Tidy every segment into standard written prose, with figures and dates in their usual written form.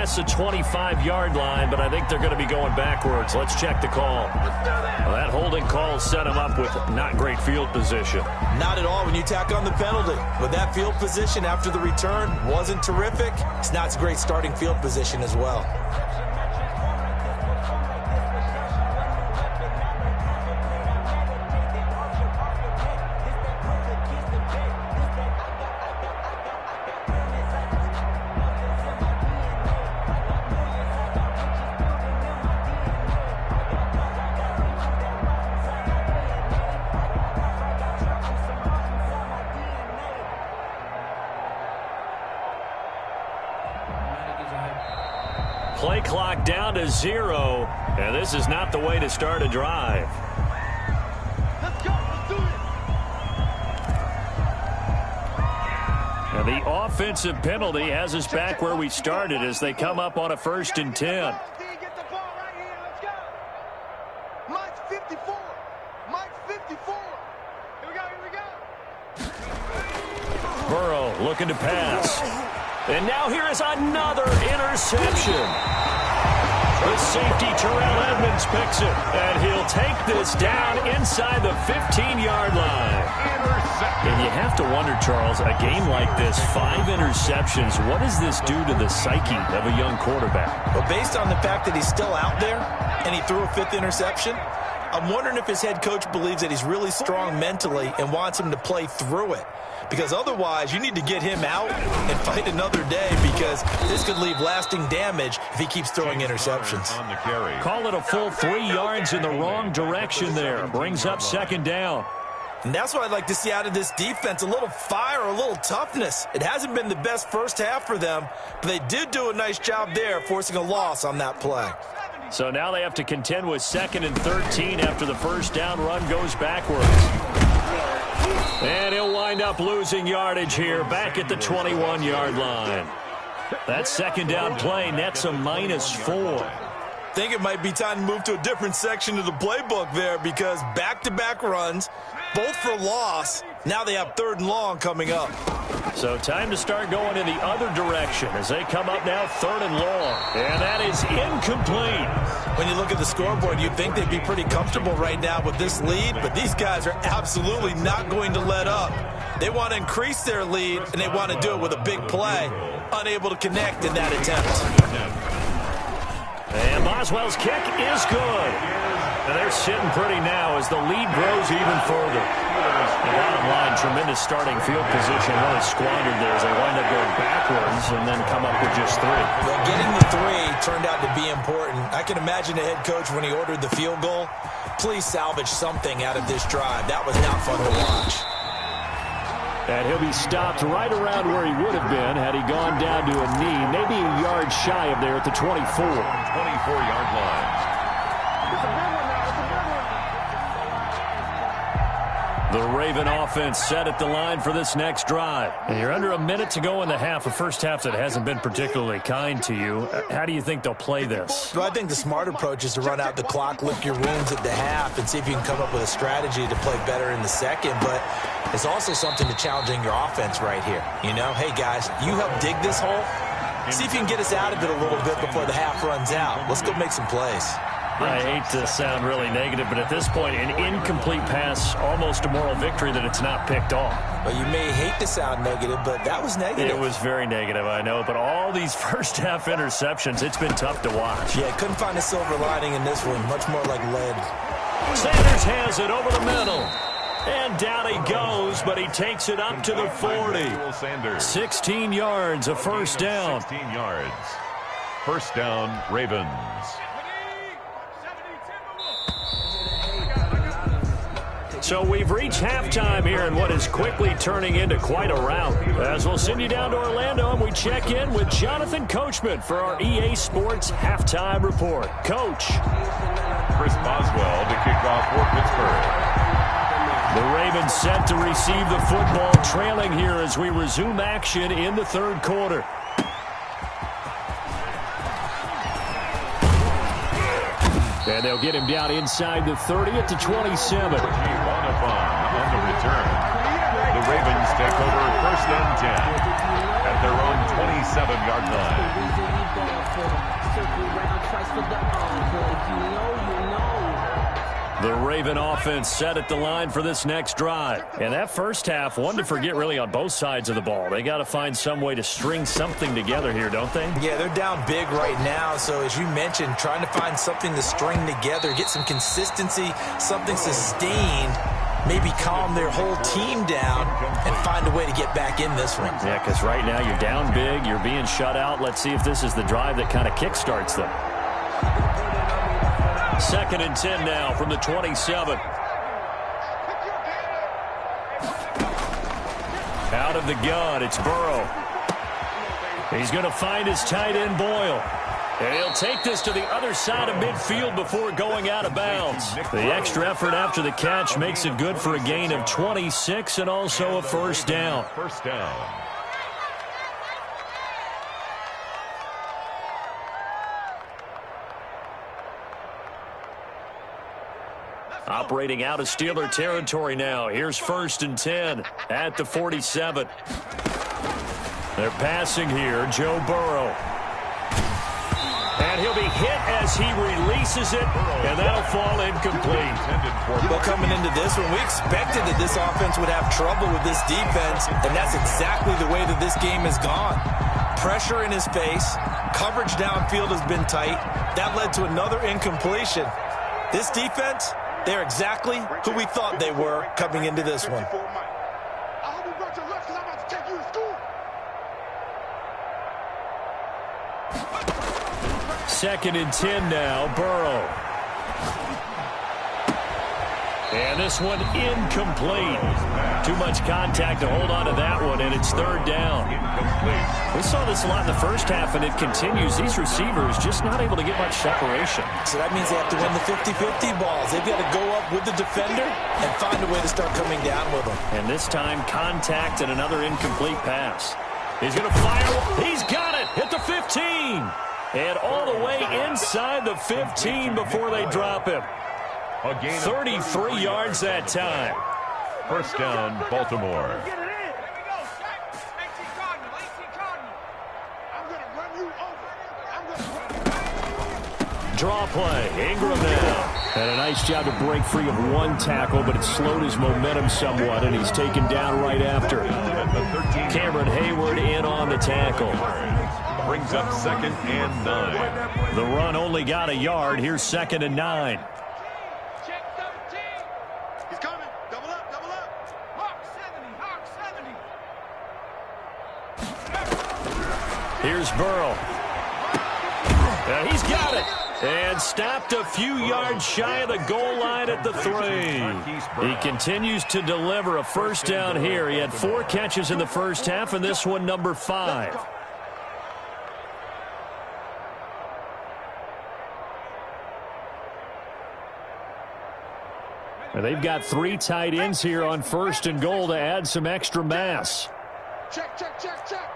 past the 25-yard line, but I think they're going to be going backwards. Let's check the call. Well, that holding call set him up with not great field position. Not at all when you tack on the penalty. But that field position after the return wasn't terrific. It's not a great starting field position as well. Play clock down to 0, and this is not the way to start a drive. Let's go. Let's do it. And the offensive penalty has us back where we started as they come up on a 1st and 10. Get the ball right here. Let's go. Mike's 54. Mike's 54. Here we go. Here we go. Burrow looking to pass. And now here is another interception. The safety, Terrell Edmonds, picks it. And he'll take this down inside the 15-yard line. And you have to wonder, Charles, a game like this, 5 interceptions, what does this do to the psyche of a young quarterback? Well, based on the fact that he's still out there and he threw a 5th interception, I'm wondering if his head coach believes that he's really strong mentally and wants him to play through it. Because otherwise, you need to get him out and fight another day because this could leave lasting damage if he keeps throwing interceptions. Call it a full 3 yards in the wrong direction there. Brings up 2nd down. And that's what I'd like to see out of this defense, a little fire, a little toughness. It hasn't been the best first half for them, but they did do a nice job there forcing a loss on that play. So now they have to contend with 2nd and 13 after the first down run goes backwards. And he'll wind up losing yardage here back at the 21-yard line. That 2nd down play nets a -4. I think it might be time to move to a different section of the playbook there because back-to-back runs, both for loss. Now they have 3rd and long coming up. So time to start going in the other direction as they come up now 3rd and long. And that is incomplete. When you look at the scoreboard, you'd think they'd be pretty comfortable right now with this lead, but these guys are absolutely not going to let up. They want to increase their lead, and they want to do it with a big play. Unable to connect in that attempt. And Boswell's kick is good. And they're sitting pretty now as the lead grows even further. The bottom line, tremendous starting field position really squandered there as they wind up going backwards and then come up with just 3. Well, getting the 3 turned out to be important. I can imagine the head coach when he ordered the field goal. Please salvage something out of this drive. That was not fun to watch. And he'll be stopped right around where he would have been had he gone down to a knee, maybe a yard shy of there at the 24. 24-yard line. The Raven offense set at the line for this next drive. And you're under a minute to go in the half, a first half that hasn't been particularly kind to you. How do you think they'll play this? Well, I think the smart approach is to run out the clock, lick your wounds at the half, and see if you can come up with a strategy to play better in the second. But it's also something to challenging your offense right here. You know, hey, guys, you help dig this hole. See if you can get us out of it a little bit before the half runs out. Let's go make some plays. I hate to sound really negative, but at this point, an incomplete pass, almost a moral victory that it's not picked off. Well, you may hate to sound negative, but that was negative. It was very negative, I know, but all these first-half interceptions, it's been tough to watch. Yeah, couldn't find a silver lining in this one, much more like lead. Sanders has it over the middle. And down he goes, but he takes it up to the 40. 16 yards, a first down. 16 yards. First down, Ravens. So we've reached halftime here in what is quickly turning into quite a rout. As we'll send you down to Orlando and we check in with Jonathan Coachman for our EA Sports Halftime Report. Coach. Chris Boswell to kick off for Pittsburgh. The Ravens set to receive the football, trailing here as we resume action in the third quarter. And they'll get him down inside the 30 at the 27. On the return. The Ravens take over first and 10 at their own 27-yard line. The Raven offense set at the line for this next drive. And that first half, one to forget really on both sides of the ball. They got to find some way to string something together here, don't they? Yeah, they're down big right now. So as you mentioned, trying to find something to string together, get some consistency, something sustained, maybe calm their whole team down and find a way to get back in this one. Yeah, because right now you're down big, you're being shut out. Let's see if this is the drive that kind of kickstarts them. 2nd and 10 now from the 27. Out of the gun, it's Burrow. He's going to find his tight end, Boyle. And he'll take this to the other side of midfield before going out of bounds. The extra effort after the catch makes it good for a gain of 26 and also a first down. First down. Operating out of Steeler territory now. Here's 1st and 10 at the 47. They're passing here, Joe Burrow. And he'll be hit as he releases it, and that'll fall incomplete. Well, coming into this one, we expected that this offense would have trouble with this defense, and that's exactly the way that this game has gone. Pressure in his face, coverage downfield has been tight. That led to another incompletion. This defense, they're exactly who we thought they were coming into this one. Second and 10 now, Burrow. And this one incomplete. Too much contact to hold on to that one, and it's 3rd down. We saw this a lot in the first half, and it continues. These receivers just not able to get much separation. So that means they have to win the 50-50 balls. They've got to go up with the defender and find a way to start coming down with them. And this time, contact and another incomplete pass. He's going to fire. He's got it at the 15. And all the way inside the 15 before they drop him. 33 yards that time. First down, Baltimore. Draw play. Ingram now. And a nice job to break free of one tackle, but it slowed his momentum somewhat, and he's taken down right after. Cameron Hayward in on the tackle. Brings up 2nd and 9. The run only got a yard. Here's 2nd and 9. Check 13. He's coming. Double up, double up. Hawk 70, Hawk 70. Here's Burrow. And he's got it. And stopped a few yards shy of the goal line at the 3. He continues to deliver a first down here. He had 4 catches in the first half, and this one number 5. And they've got 3 tight ends here on 1st and goal to add some extra mass. Check, check, check, check.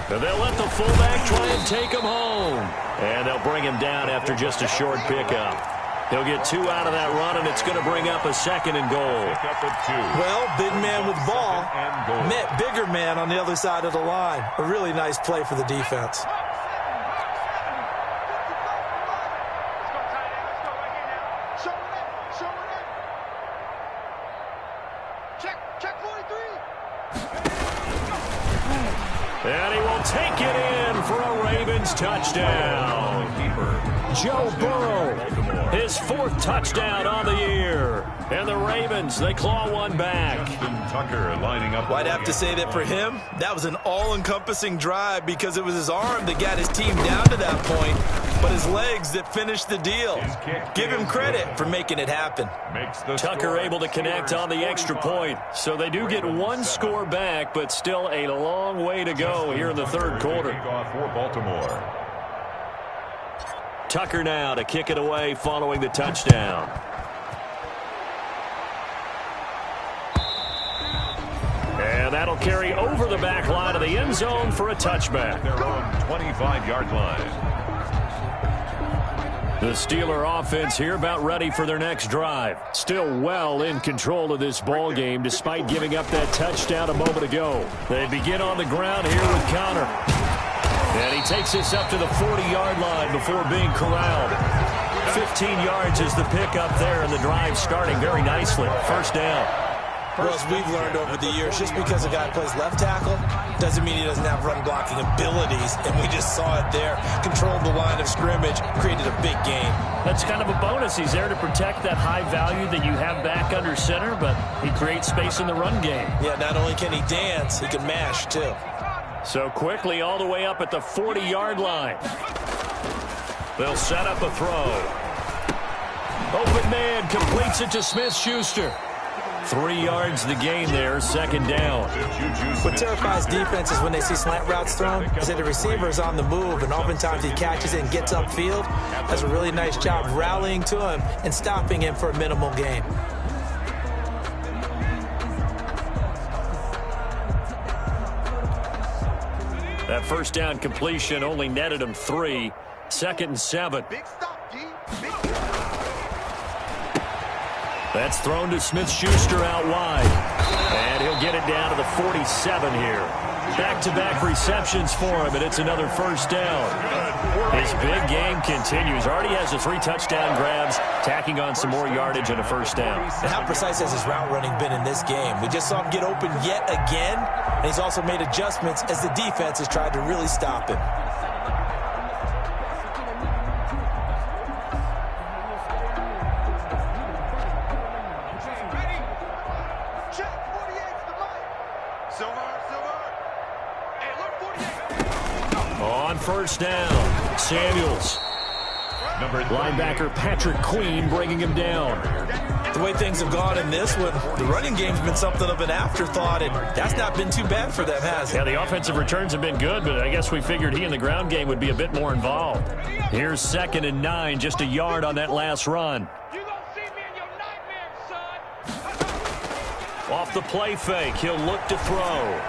And they'll let the fullback try and take him home. And they'll bring him down after just a short pickup. He'll get 2 out of that run, and it's going to bring up a 2nd and goal. Well, big man with ball met bigger man on the other side of the line. A really nice play for the defense. And he will take it in for a Ravens touchdown. Joe Burrow, his 4th touchdown on the year. And the Ravens, they claw one back. Tucker lining up. Well, I'd have to say that for him, that was an all-encompassing drive because it was his arm that got his team down to that point, but his legs that finished the deal. Give him credit for making it happen. Tucker able to connect on the extra point. So they do get 1 score back, but still a long way to go here in the 3rd quarter. For Baltimore. Tucker now to kick it away following the touchdown. And that'll carry over the back line of the end zone for a touchback. Their own 25-yard line. The Steeler offense here about ready for their next drive. Still well in control of this ball game despite giving up that touchdown a moment ago. They begin on the ground here with Connor. And he takes this up to the 40-yard line before being corralled. 15 yards is the pickup there, and the drive starting very nicely. First down. Well, as we've learned over the years, just because a guy plays left tackle doesn't mean he doesn't have run blocking abilities, and we just saw it there. Controlled the line of scrimmage, created a big gain. That's kind of a bonus. He's there to protect that high value that you have back under center, but he creates space in the run game. Yeah, not only can he dance, he can mash, too. So quickly all the way up at the 40-yard line. They'll set up a throw. Open man completes it to Smith-Schuster. 3 yards the gain there, second down. What terrifies defenses when they see slant routes thrown is that the receiver is on the move, and oftentimes he catches it and gets upfield. Does a really nice job rallying to him and stopping him for a minimal gain. That first down completion only netted him 3. 2nd and 7. Big stop, D. Big That's thrown to Smith-Schuster out wide. And he'll get it down to the 47 here. Back-to-back receptions for him, and it's another first down. His big game continues. Already has the 3 touchdown grabs, tacking on some more yardage and a first down. And how precise has his route running been in this game? We just saw him get open yet again, and he's also made adjustments as the defense has tried to really stop him. First down, Samuels. Linebacker Patrick Queen bringing him down. The way things have gone in this one, the running game's been something of an afterthought, and that's not been too bad for them, has it? Yeah, the offensive returns have been good, but I guess we figured he in the ground game would be a bit more involved. Here's 2nd and 9, just a yard on that last run. You gonna see me in your nightmares, son. Off the play fake, he'll look to throw.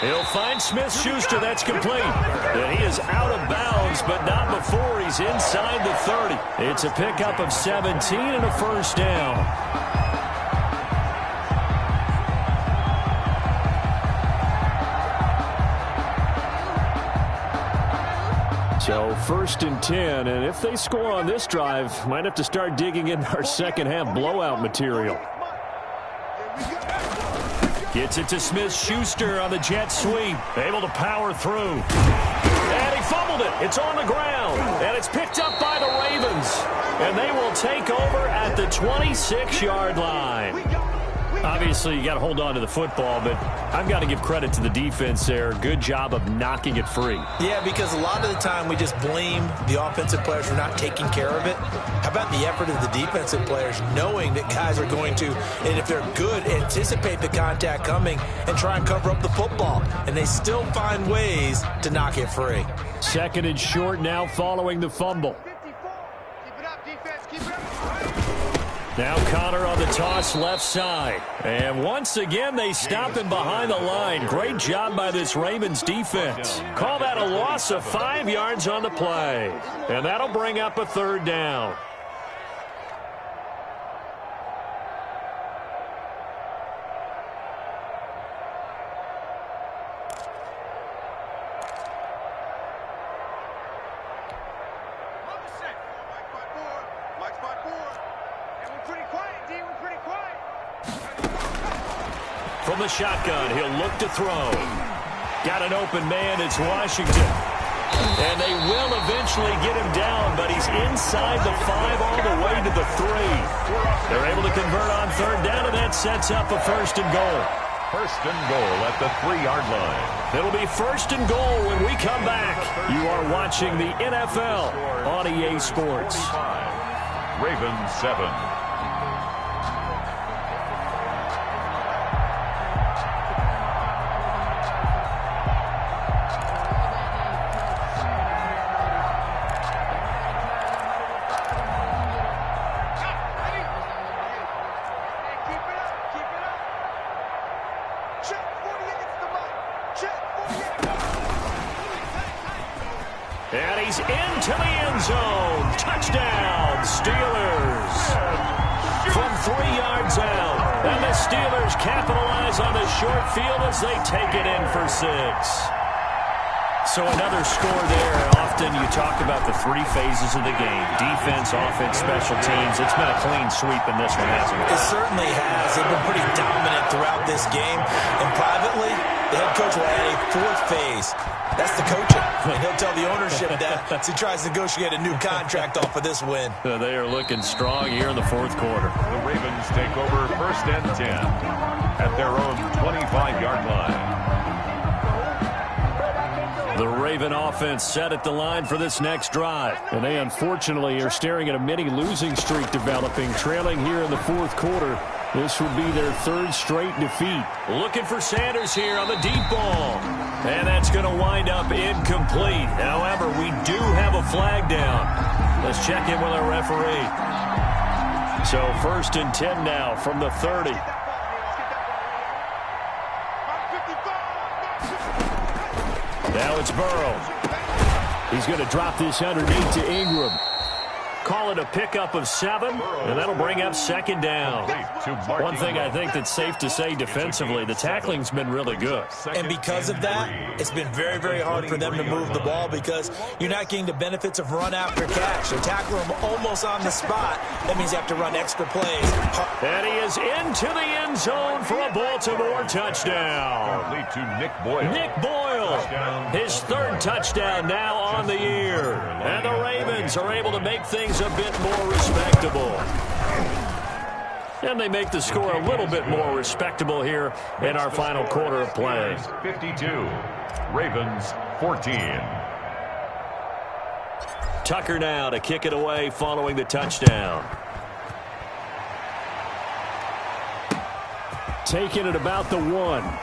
He'll find Smith-Schuster. That's complete. And he is out of bounds, but not before he's inside the 30. It's a pickup of 17 and a first down. So 1st and 10, and if they score on this drive, might have to start digging in our second half blowout material. Gets it to Smith-Schuster on the jet sweep. Able to power through. And he fumbled it. It's on the ground. And it's picked up by the Ravens. And they will take over at the 26-yard line. Obviously, you got to hold on to the football, but I've got to give credit to the defense there. Good job of knocking it free. Yeah, because a lot of the time we just blame the offensive players for not taking care of it. How about the effort of the defensive players knowing that guys are going to, and if they're good, anticipate the contact coming and try and cover up the football. And they still find ways to knock it free. 2nd and short now following the fumble. 54. Keep it up, defense. Keep it up. Now Connor on the toss left side. And once again, they stop him behind the line. Great job by this Ravens defense. Call that a loss of 5 yards on the play. And that'll bring up a 3rd down. From the shotgun, he'll look to throw. Got an open man, it's Washington. And they will eventually get him down, but he's inside the 5 all the way to the 3. They're able to convert on 3rd down, and that sets up a 1st and goal. 1st and goal at the 3-yard line. It'll be 1st and goal when we come back. You are watching the NFL on EA Sports. Ravens 7. And he's into the end zone. Touchdown, Steelers. From 3 yards out. And the Steelers capitalize on the short field as they take it in for 6. So another score there. Often you talk about the 3 phases of the game. Defense, offense, special teams. It's been a clean sweep in this one, hasn't it? It certainly has. They've been pretty dominant throughout this game. And privately, the head coach will add a 4th phase. That's the coaching. And he'll tell the ownership that as he tries to negotiate a new contract off of this win. They are looking strong here in the 4th quarter. The Ravens take over 1st and 10 at their own 25-yard line. The Raven offense set at the line for this next drive. And they unfortunately are staring at a mini losing streak developing, trailing here in the 4th quarter. This would be their 3rd straight defeat. Looking for Sanders here on the deep ball. And that's going to wind up incomplete. However, we do have a flag down. Let's check in with our referee. So 1st and 10 now from the 30. Now it's Burrow. He's going to drop this underneath to Ingram. Call it a pickup of 7, and that'll bring up 2nd down. One thing I think that's safe to say defensively, the tackling's been really good. And because of that, it's been very, very hard for them to move the ball because you're not getting the benefits of run after catch. They tackle him almost on the spot. That means you have to run extra plays. And he is into the end zone for a Baltimore touchdown. Lead to Nick Boyle. Nick Boyle, his 3rd touchdown now on the year. And the Ravens are able to make things a bit more respectable. And they make the score a little bit more respectable here in our final quarter of play. 52, Ravens 14. Tucker now to kick it away following the touchdown. Taking it about the 1.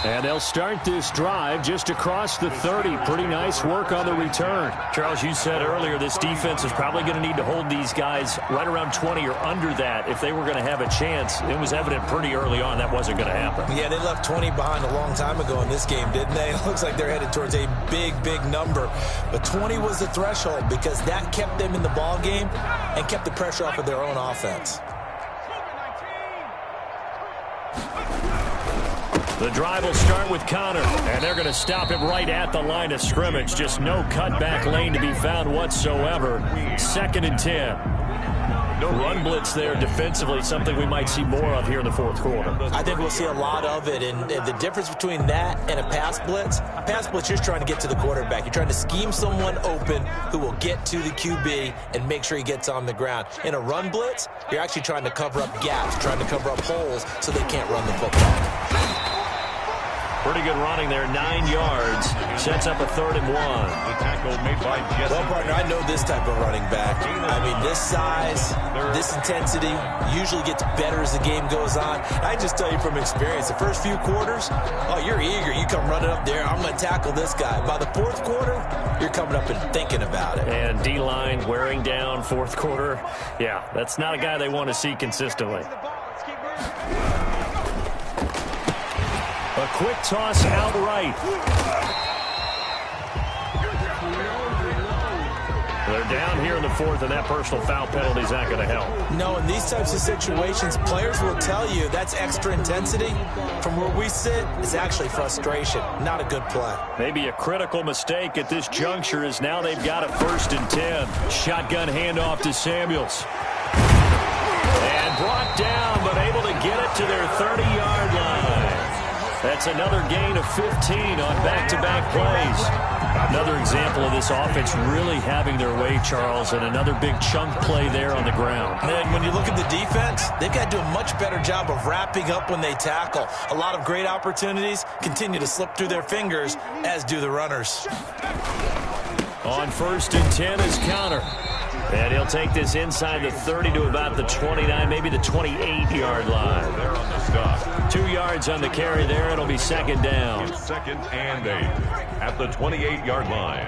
And they'll start this drive just across the 30. Pretty nice work on the return. Charles, you said earlier this defense is probably going to need to hold these guys right around 20 or under that if they were going to have a chance. It was evident pretty early on that wasn't going to happen. Yeah, they left 20 behind a long time ago in this game, didn't they? It looks like they're headed towards a big, big number. But 20 was the threshold because that kept them in the ball game and kept the pressure off of their own offense. The drive will start with Connor, and they're going to stop him right at the line of scrimmage. Just no cutback lane to be found whatsoever. 2nd and 10. No run blitz there defensively, something we might see more of here in the 4th quarter. I think we'll see a lot of it, and the difference between that and a pass blitz, you're just trying to get to the quarterback. You're trying to scheme someone open who will get to the QB and make sure he gets on the ground. In a run blitz, you're actually trying to cover up gaps, trying to cover up holes so they can't run the football. Pretty good running there, 9 yards. Sets up a 3rd and 1. The tackle made by Jesse. Well, partner, I know this type of running back. I mean, this size, this intensity usually gets better as the game goes on. I just tell you from experience, the first few quarters, oh, you're eager. You come running up there. I'm going to tackle this guy. By the 4th quarter, you're coming up and thinking about it. And D-line wearing down 4th quarter. Yeah, that's not a guy they want to see consistently. A quick toss outright. They're down here in the 4th, and that personal foul penalty is not going to help. No, in these types of situations, players will tell you that's extra intensity. From where we sit, it's actually frustration, not a good play. Maybe a critical mistake at this juncture is now they've got a 1st and 10. Shotgun handoff to Samuels. And brought down, but able to get it to their 30-yard line. That's another gain of 15 on back-to-back plays. Another example of this offense really having their way, Charles, and another big chunk play there on the ground. And when you look at the defense, they've got to do a much better job of wrapping up when they tackle. A lot of great opportunities continue to slip through their fingers, as do the runners. On 1st and 10 is Connor. And he'll take this inside the 30 to about the 29, maybe the 28-yard line. They're on the stop. 2 yards on the carry there. It'll be 2nd down. 2nd and 8 at the 28-yard line.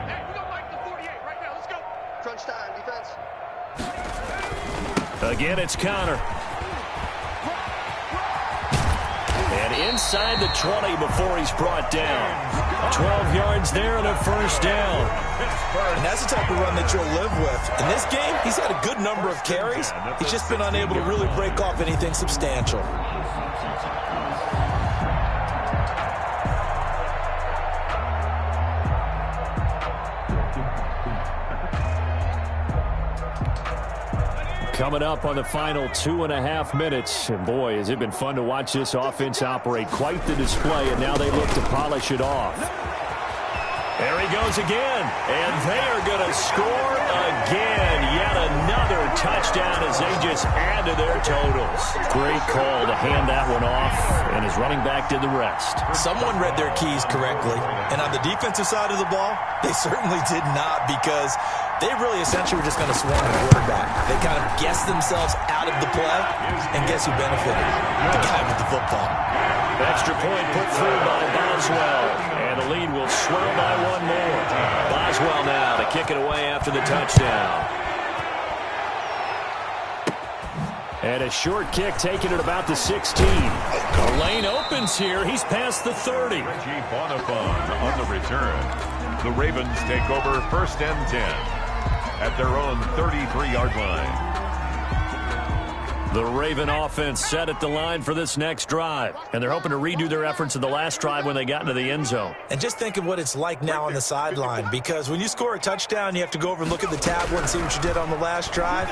Crunch time, defense. Again, it's Connor. And inside the 20 before he's brought down. 12 yards there and a first down. And that's the type of run that you'll live with. In this game, he's had a good number of carries. He's just been unable to really break off anything substantial. Coming up on the final 2.5 minutes. And boy, has it been fun to watch this offense operate. Quite the display, and now they look to polish it off. There he goes again. And they are going to score again. Yet another touchdown as they just add to their totals. Great call to hand that one off, and his running back did the rest. Someone read their keys correctly. And on the defensive side of the ball, they certainly did not, because they really essentially were just going to swarm the quarterback. They kind of guessed themselves out of the play, and guess who benefited? The guy with the football. Extra point put through by Boswell, and the lead will swell by one more. Boswell now to kick it away after the touchdown. And a short kick taken at about the 16. The lane opens here. He's past the 30. Reggie Bonifon on the return. The Ravens take over 1st and 10 at their own 33-yard line. The Raven offense set at the line for this next drive, and they're hoping to redo their efforts in the last drive when they got into the end zone. And just think of what it's like now on the sideline, because when you score a touchdown, you have to go over and look at the tablet and see what you did on the last drive.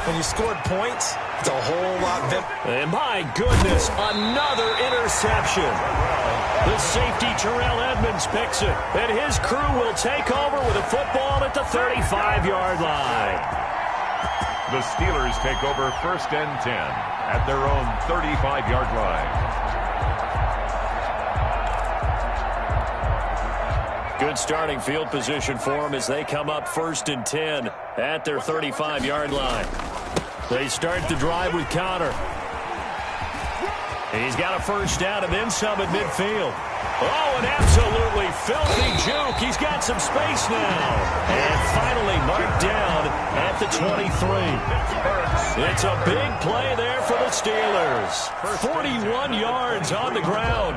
When you scored points, it's a whole lot better. And my goodness, another interception. The safety, Terrell Edmonds, picks it, and his crew will take over with a football at the 35-yard line. The Steelers take over 1st and 10 at their own 35-yard line. Good starting field position for them as they come up 1st and 10 at their 35-yard line. They start the drive with Connor. He's got a first down and then some at midfield. Oh, an absolutely filthy juke. He's got some space now. And finally marked down at the 23. It's a big play there for the Steelers. 41 yards on the ground.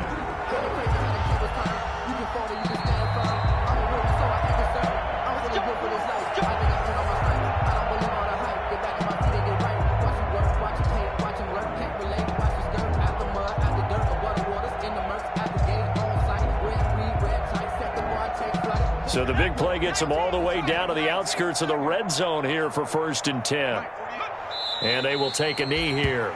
So the big play gets them all the way down to the outskirts of the red zone here for 1st and 10. And they will take a knee here.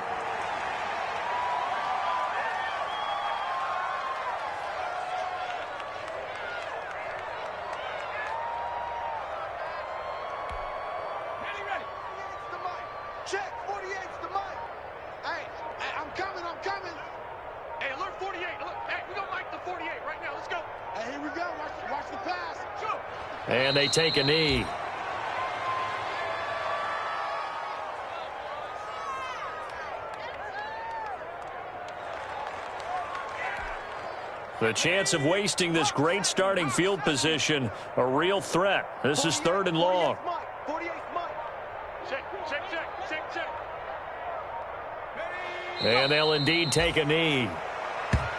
Check, 48's the mic. Hey, I'm coming. Hey, alert 48. Hey, we don't like the 48 right now. Let's go. Hey, here we go. Watch the pass. Shoot. And they take a knee. The chance of wasting this great starting field position, a real threat. This is 3rd and long. 48's Mike. Check. And they'll indeed take a knee.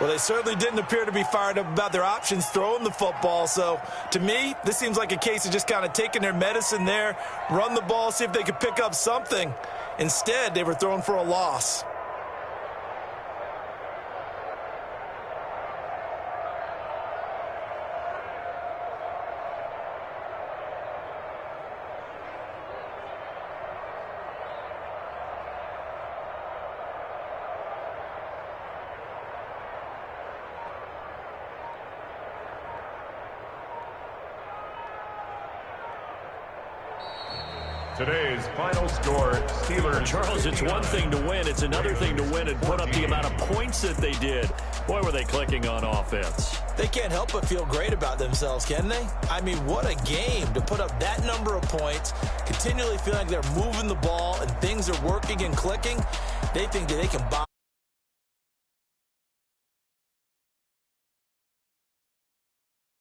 Well, they certainly didn't appear to be fired up about their options throwing the football. So, to me, this seems like a case of just kind of taking their medicine there, run the ball, see if they could pick up something. Instead, they were throwing for a loss. Today's final score, Steelers. Charles, it's one thing to win. It's another thing to win and put up the amount of points that they did. Boy, were they clicking on offense. They can't help but feel great about themselves, can they? I mean, what a game to put up that number of points, continually feeling like they're moving the ball and things are working and clicking. They think that they can buy.